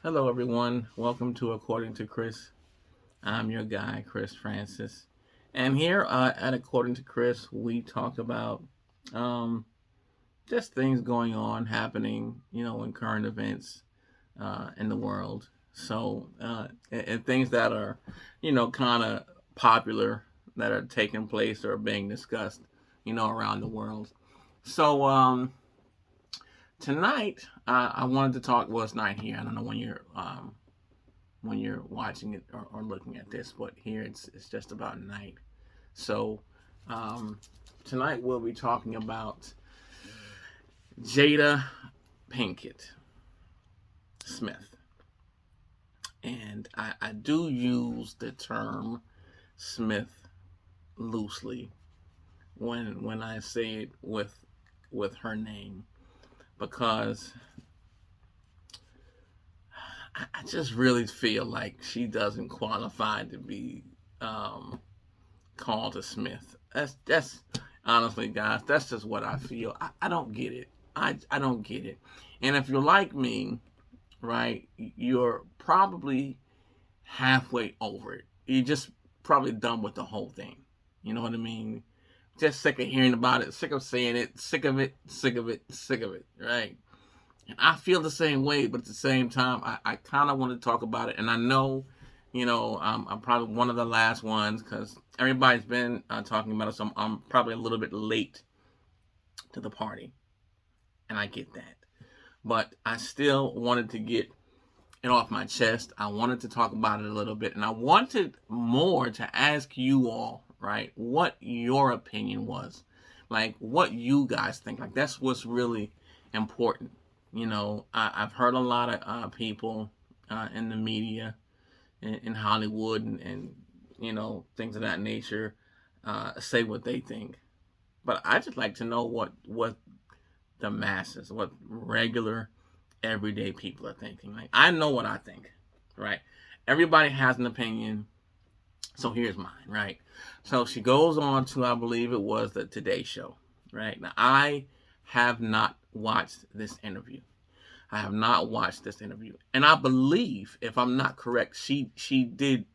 Hello, everyone. Welcome to According to Chris. I'm your guy, Chris Francis. And here at According to Chris, we talk about um, just things going on, happening, in current events in the world. And things that are, kind of popular that are taking place or being discussed, around the world. So, tonight, I wanted to talk. Well, it's night here. I don't know when you're watching it or looking at this, but here it's just about night. So um, tonight we'll be talking about Jada Pinkett Smith, and I do use the term Smith loosely when I say it with her name because I just really feel like she doesn't qualify to be called a Smith. That's honestly, guys, that's just what I feel. I don't get it. I don't get it. And if you're like me, right, you're probably halfway over it. You're just probably done with the whole thing. You know what I mean? Just sick of hearing about it, sick of saying it, sick of it, sick of it, sick of it, right? And I feel the same way, but at the same time, I kind of want to talk about it. And I know, I'm probably one of the last ones because everybody's been talking about it. So I'm probably a little bit late to the party. And I get that. But I still wanted to get it off my chest. I wanted to talk about it a little bit. And I wanted more to ask you all, right, what your opinion was. Like, what you guys think. Like, that's what's really important. I've heard a lot of people in the media, in Hollywood, and things of that nature, say what they think. But I just like to know what the masses, what regular, everyday people are thinking. Like I know what I think, right? Everybody has an opinion, so here's mine, right? So she goes on to, I believe it was the Today Show, right? Now I have not watched this interview. I have not watched this interview, and I believe, if I'm not correct, she did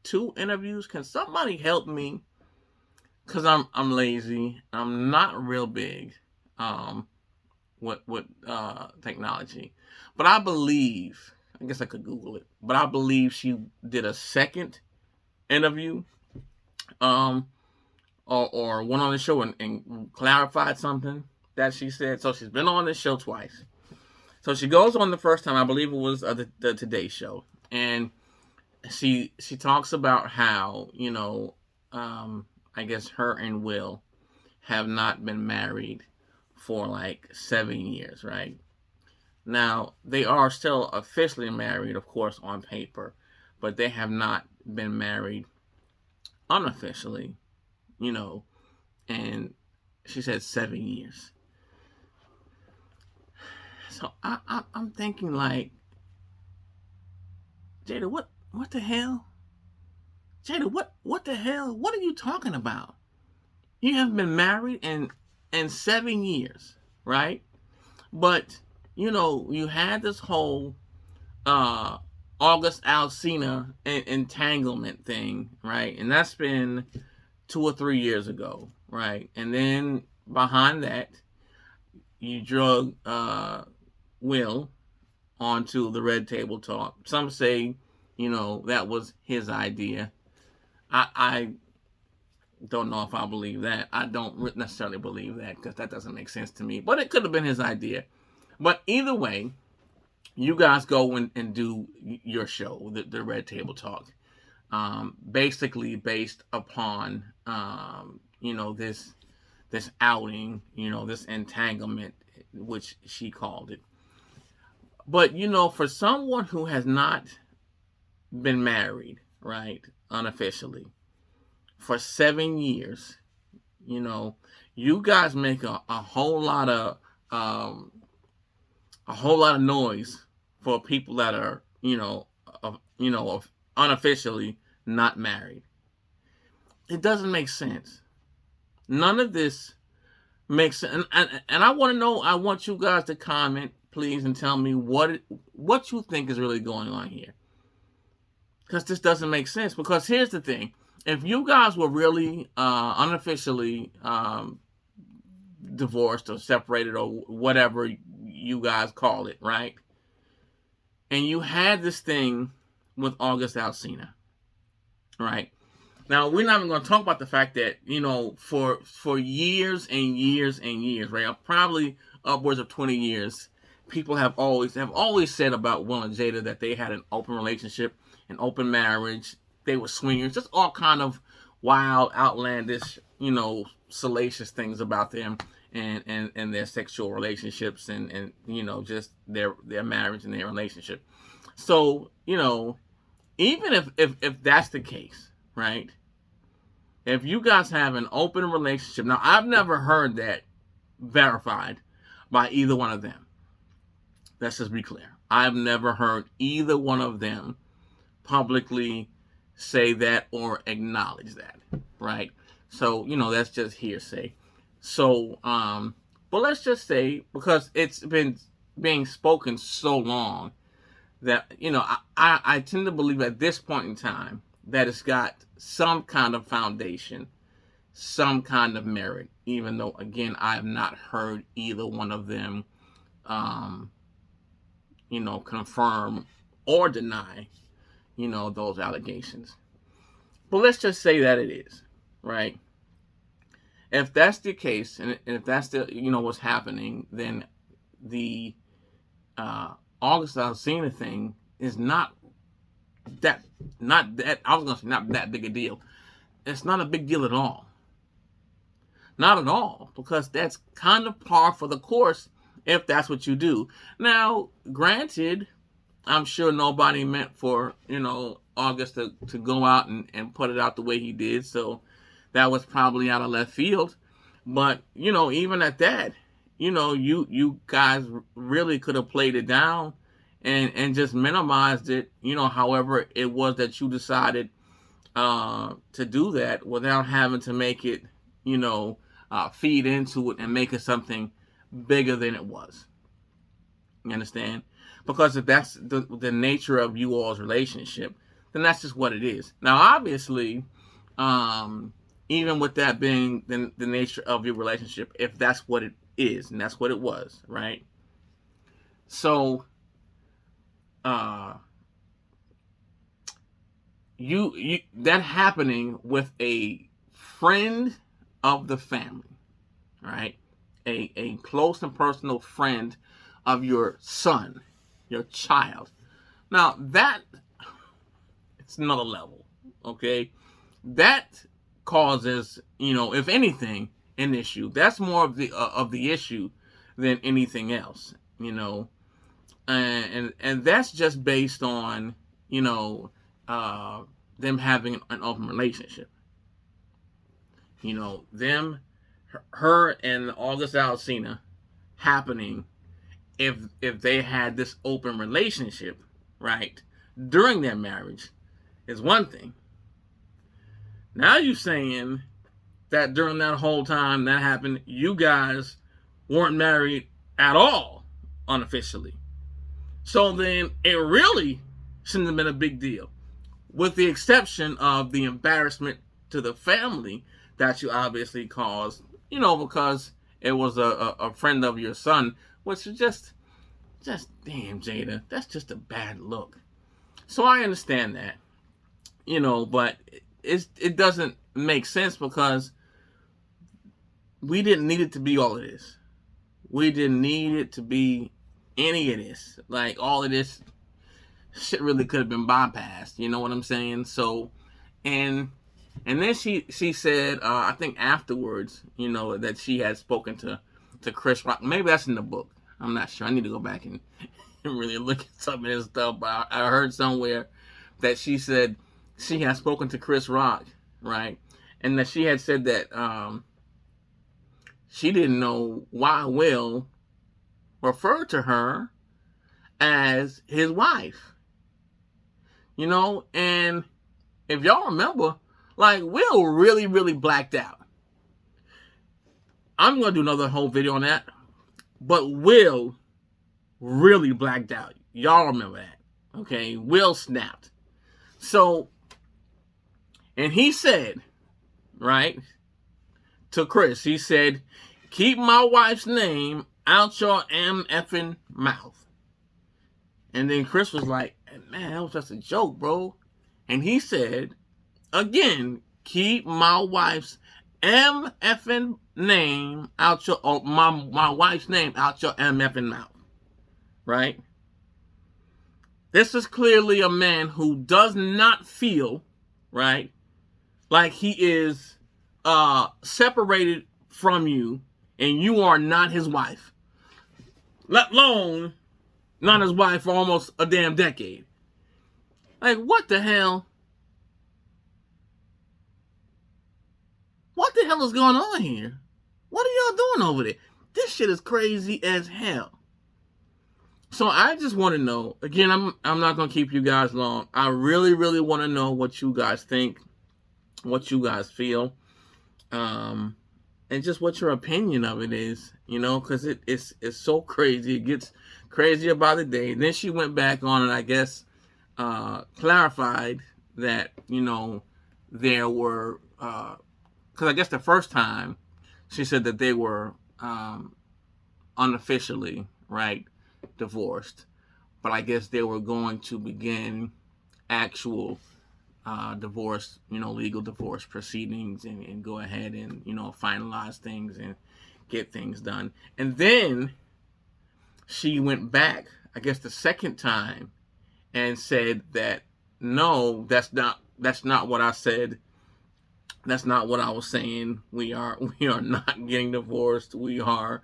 two interviews. Can somebody help me? Cause I'm lazy. I'm not real big with technology, but I believe. I guess I could Google it, but I believe she did a second interview, um, or went on the show and clarified something that she said. So she's been on this show twice. So she goes on the first time, I believe it was the Today Show, and she talks about how I guess her and Will have not been married for like 7 years, right? Now they are still officially married, of course, on paper, but they have not been married unofficially, you know, and she said 7 years. So I'm thinking like, Jada, what the hell? Jada, what the hell? What are you talking about? You have been married in 7 years, right? But you had this whole uh August Alsina entanglement thing, right? And that's been 2 or 3 years ago, right? And then behind that, you drug Will onto the Red Table Talk. Some say, that was his idea. I don't know if I believe that. I don't necessarily believe that because that doesn't make sense to me. But it could have been his idea. But either way, you guys go and do your show, the Red Table Talk, basically based upon this outing, this entanglement, which she called it. But for someone who has not been married, right, unofficially, for 7 years, you know, you guys make a whole lot of noise for people that are unofficially not married. It doesn't make sense. None of this makes sense. And I want to know. I want you guys to comment. please, and tell me what you think is really going on here. Because this doesn't make sense. Because here's the thing. If you guys were really unofficially divorced or separated or whatever you guys call it, right? And you had this thing with August Alsina, right? Now, we're not even going to talk about the fact that, for years and years and years, right? Probably upwards of 20 years, people have always said about Will and Jada that they had an open relationship, an open marriage. They were swingers, just all kind of wild, outlandish, salacious things about them and their sexual relationships and just their marriage and their relationship. So, even if that's the case, right? If you guys have an open relationship, now I've never heard that verified by either one of them. Let's just be clear. I've never heard either one of them publicly say that or acknowledge that, right? So, that's just hearsay. So, but let's just say, because it's been being spoken so long, that, I tend to believe at this point in time that it's got some kind of foundation, some kind of merit, even though, again, I have not heard either one of them, confirm or deny, those allegations. But let's just say that it is, right? If that's the case, and if that's the, what's happening, then the August Alsina thing is not that big a deal. It's not a big deal at all. Not at all, because that's kind of par for the course if that's what you do. Now, granted, I'm sure nobody meant for, August to go out and put it out the way he did, so that was probably out of left field. But, even at that, you guys really could have played it down and just minimized it, however it was that you decided to do that without having to make it, feed into it and make it something bigger than it was. You understand? Because if that's the nature of you all's relationship, then that's just what it is. Now, obviously, even with that being the nature of your relationship, if that's what it is, and that's what it was, right? So, you that happening with a friend of the family, right? A close and personal friend of your son, your child. Now, that it's another level, okay? That causes, if anything, an issue. That's more of the issue than anything else, and that's just based on, them having an open relationship. Her and August Alsina happening if they had this open relationship, right, during their marriage is one thing. Now you're saying that during that whole time that happened, you guys weren't married at all, unofficially. So then it really shouldn't have been a big deal, with the exception of the embarrassment to the family that you obviously caused, because it was a friend of your son, which is just damn, Jada, that's just a bad look. So I understand that, but it doesn't make sense, because we didn't need it to be all of this. We didn't need it to be any of this. Like, all of this shit really could have been bypassed. You know what I'm saying? So, and then she said, I think afterwards, that she had spoken to Chris Rock. Maybe that's in the book. I'm not sure. I need to go back and really look at some of this stuff. But I heard somewhere that she said she had spoken to Chris Rock, right? And that she had said that she didn't know why Will referred to her as his wife. And if y'all remember, like, Will really, really blacked out. I'm going to do another whole video on that. But Will really blacked out. Y'all remember that. Okay, Will snapped. So, and he said, right, to Chris, he said, keep my wife's name out your effing mouth. And then Chris was like, man, that was just a joke, bro. And he said, again, keep my wife's effing name out your, or my wife's name out your effing mouth. Right? This is clearly a man who does not feel, right, like he is separated from you and you are not his wife. Let alone not his wife for almost a damn decade. Like, what the hell? What the hell is going on here? What are y'all doing over there? This shit is crazy as hell. So I just want to know, again, I'm not going to keep you guys long. I really, really want to know what you guys think, what you guys feel, and just what your opinion of it is, you know, because it's so crazy. It gets crazier by the day. Then she went back on and I guess clarified that, you know, there were, because I guess the first time she said that they were unofficially, right, divorced, but I guess they were going to begin actual divorce, you know, legal divorce proceedings and go ahead and, you know, finalize things and get things done. And then she went back, I guess the second time, and said that no, that's not what I said. That's not what I was saying. We are not getting divorced. We are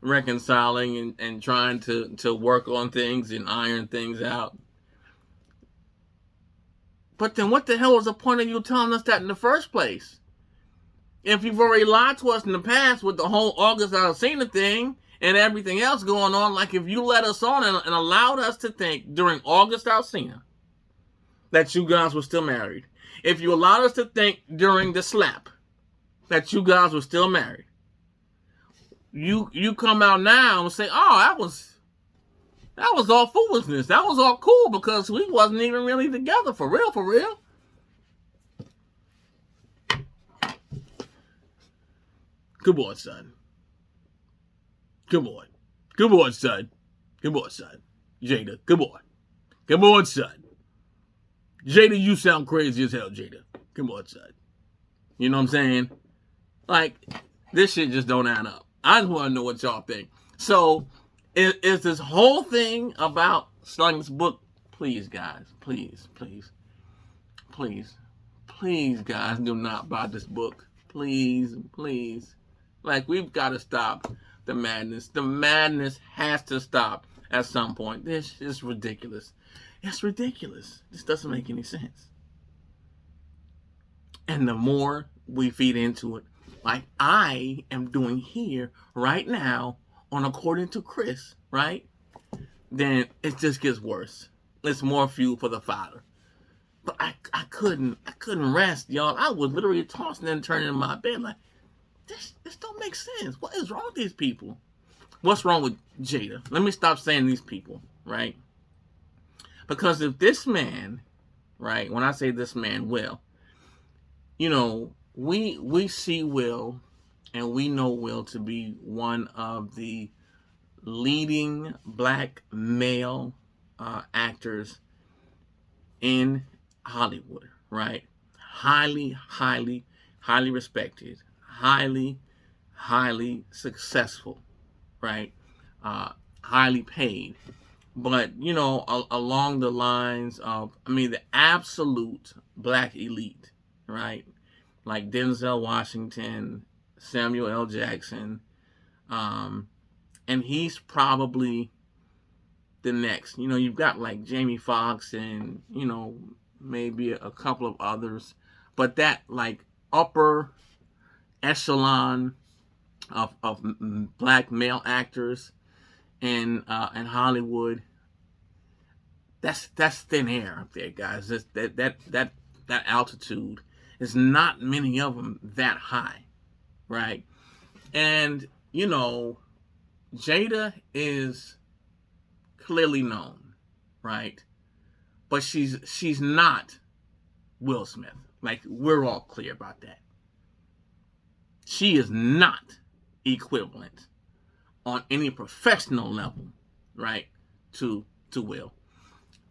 reconciling and trying to work on things and iron things out. But then what the hell was the point of you telling us that in the first place? If you've already lied to us in the past with the whole August Alsina thing and everything else going on, like if you let us on and allowed us to think during August Alsina that you guys were still married, if you allowed us to think during the slap that you guys were still married, you come out now and say, oh, that was all foolishness. That was all cool because we wasn't even really together for real, for real. Good boy, son. Good boy. Good boy, son. Good boy, son. Jada, good boy. Good boy, son. Jada, you sound crazy as hell, Jada. Good boy, son. You know what I'm saying? Like, this shit just don't add up. I just want to know what y'all think. So, is this whole thing about starting this book? Please, guys. Please, please. Please. Please, guys, do not buy this book. Please, please. Like, we've got to stop the madness. The madness has to stop at some point. This is ridiculous. It's ridiculous. This doesn't make any sense. And the more we feed into it, like I am doing here right now on According to Chris, right? Then it just gets worse. It's more fuel for the fire. But I couldn't rest, y'all. I was literally tossing and turning in my bed like, this don't make sense. What is wrong with these people? What's wrong with Jada? Let me stop saying these people, right? Because if this man, right, when I say this man, Will, you know, we see Will and we know Will to be one of the leading black male actors in Hollywood, right? Highly, highly, highly respected, highly, highly successful, right? Highly paid. But, you know, along the lines of, I mean, the absolute black elite, right? Like Denzel Washington, Samuel L. Jackson, and he's probably the next. You know, you've got like Jamie Foxx and, you know, maybe a couple of others. But that, like, upper echelon of black male actors in Hollywood, that's thin air up there, guys. That altitude is not many of them that high, right? And you know, Jada is clearly known, right? But she's not Will Smith. Like, we're all clear about that. She is not equivalent on any professional level, right, to Will.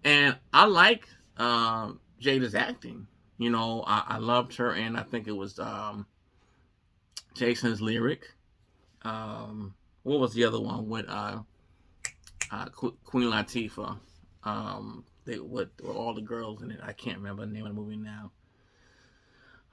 And I like Jada's acting. I loved her, and I think it was Jason's Lyric. What was the other one with Queen Latifah? With all the girls in it. I can't remember the name of the movie now.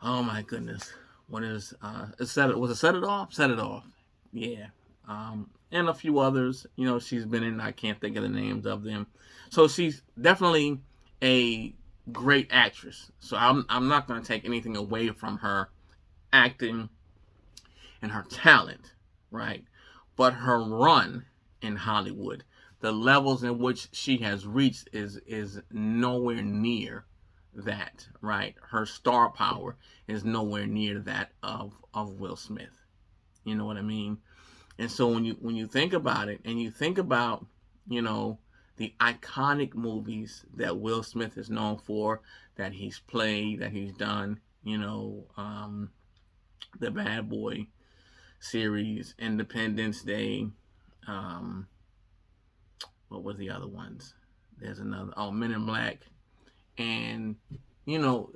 Oh my goodness. What is was it Set It Off? Set It Off. Yeah. And a few others, she's been in. I can't think of the names of them. So she's definitely a great actress. So I'm not going to take anything away from her acting and her talent, right? But her run in Hollywood, the levels in which she has reached is nowhere near that, right? Her star power is nowhere near that of Will Smith. You know what I mean? And so when you think about it, and you think about, the iconic movies that Will Smith is known for, that he's played, that he's done, the Bad Boy series, Independence Day, what were the other ones? There's another, Men in Black. And you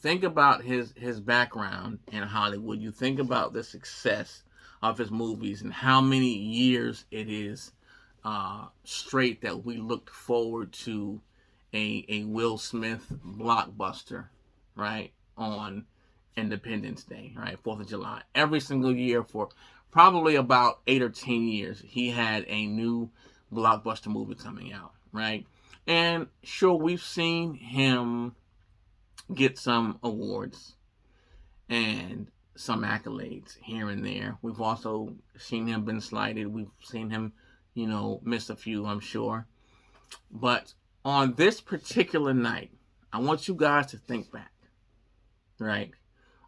think about his background in Hollywood. You think about the success of his movies and how many years it is straight that we looked forward to a Will Smith blockbuster, right, on Independence Day, right, 4th of July. Every single year for probably about 8 or 10 years, he had a new blockbuster movie coming out, right? And sure, we've seen him get some awards and some accolades here and there. We've also seen him been slighted. We've seen him, miss a few, I'm sure. But on this particular night, I want you guys to think back, right?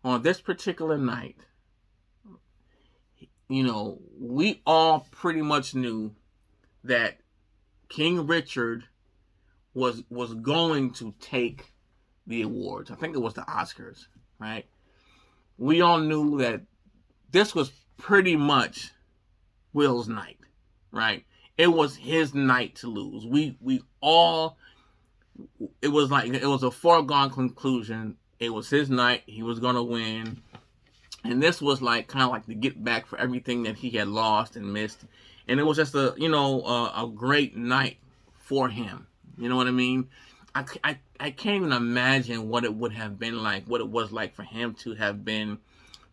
On this particular night, we all pretty much knew that King Richard was going to take the awards. I think it was the Oscars, right? We all knew that this was pretty much Will's night, right? It was his night to lose. We all, it was a foregone conclusion. It was his night. He was going to win. And this was kind of like the get back for everything that he had lost and missed. And it was just a great night for him. You know what I mean? I can't even imagine what it would have been like, what it was like for him to have been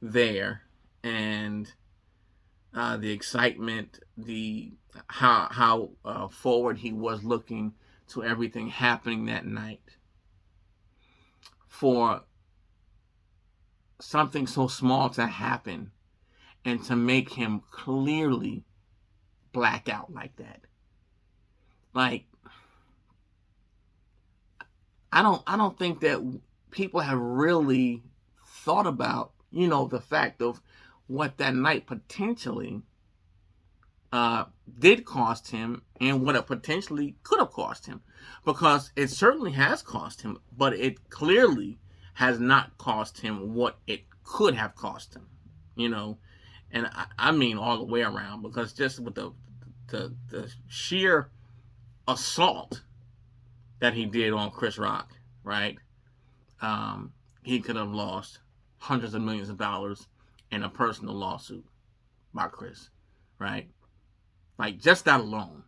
there, and the excitement, the how forward he was looking to everything happening that night. For something so small to happen and to make him clearly black out like that. I don't think that people have really thought about, the fact of what that night potentially did cost him, and what it potentially could have cost him. Because it certainly has cost him, but it clearly has not cost him what it could have cost him, And I mean all the way around, because just with the sheer assault that he did on Chris Rock, right? He could have lost hundreds of millions of dollars in a personal lawsuit by Chris, right? Just that alone.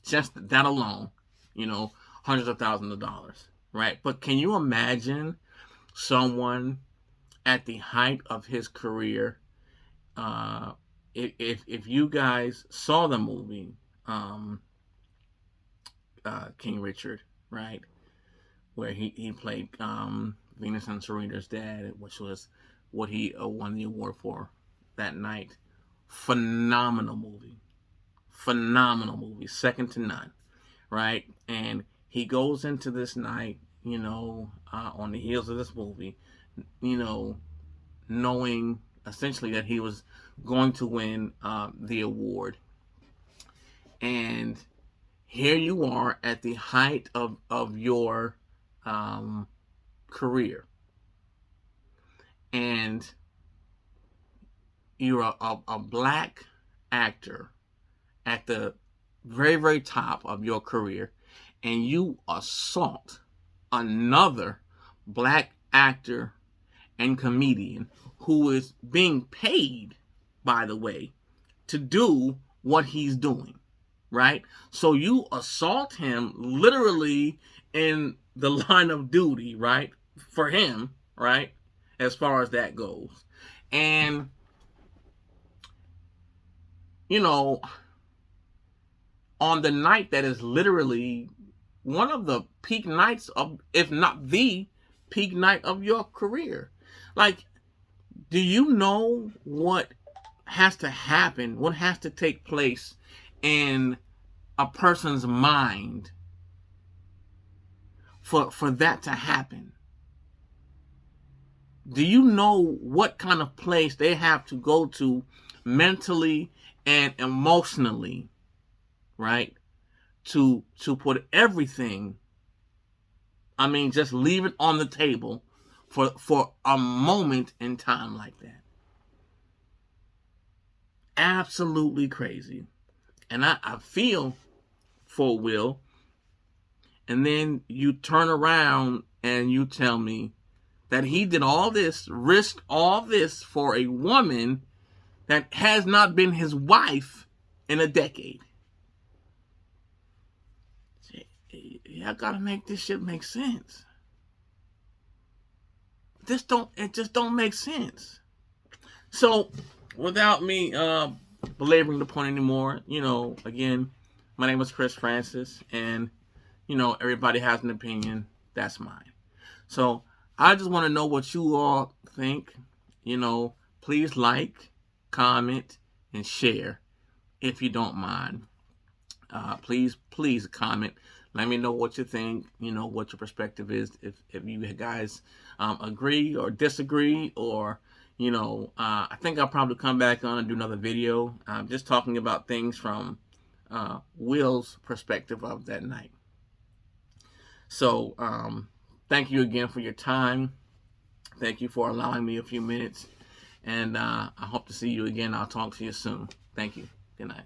Just that alone, hundreds of thousands of dollars, right? But can you imagine someone at the height of his career, if you guys saw the movie, King Richard, right, where he played Venus and Serena's dad, which was what he won the award for that night. Phenomenal movie, second to none, right? And he goes into this night, on the heels of this movie, knowing essentially that he was going to win the award. And here you are at the height of your career, and you're a black actor at the very, very top of your career, and you assault another black actor and comedian who is being paid, by the way, to do what he's doing, right? So you assault him literally in the line of duty, right? For him, right? As far as that goes. And, you know, on the night that is literally one of the peak nights of, if not the peak night of your career. Like, do you know what has to happen, what has to take place in a person's mind for that to happen? Do you know what kind of place they have to go to mentally and emotionally, right? To put everything, I mean, just leave it on the table for a moment in time like that. Absolutely crazy. And I feel for Will. And then you turn around and you tell me that he did all this, risked all this for a woman that has not been his wife in a decade. I gotta make this shit make sense. It just don't make sense. So, without me belaboring the point anymore, again, my name is Chris Francis, and everybody has an opinion. That's mine. So I just want to know what you all think. Please like, comment, and share if you don't mind. Please comment. Let me know what you think. What your perspective is. If you guys agree or disagree, or I think I'll probably come back on and do another video just talking about things from Will's perspective of that night. So thank you again for your time. Thank you for allowing me a few minutes, and I hope to see you again. I'll talk to you soon. Thank you. Good night.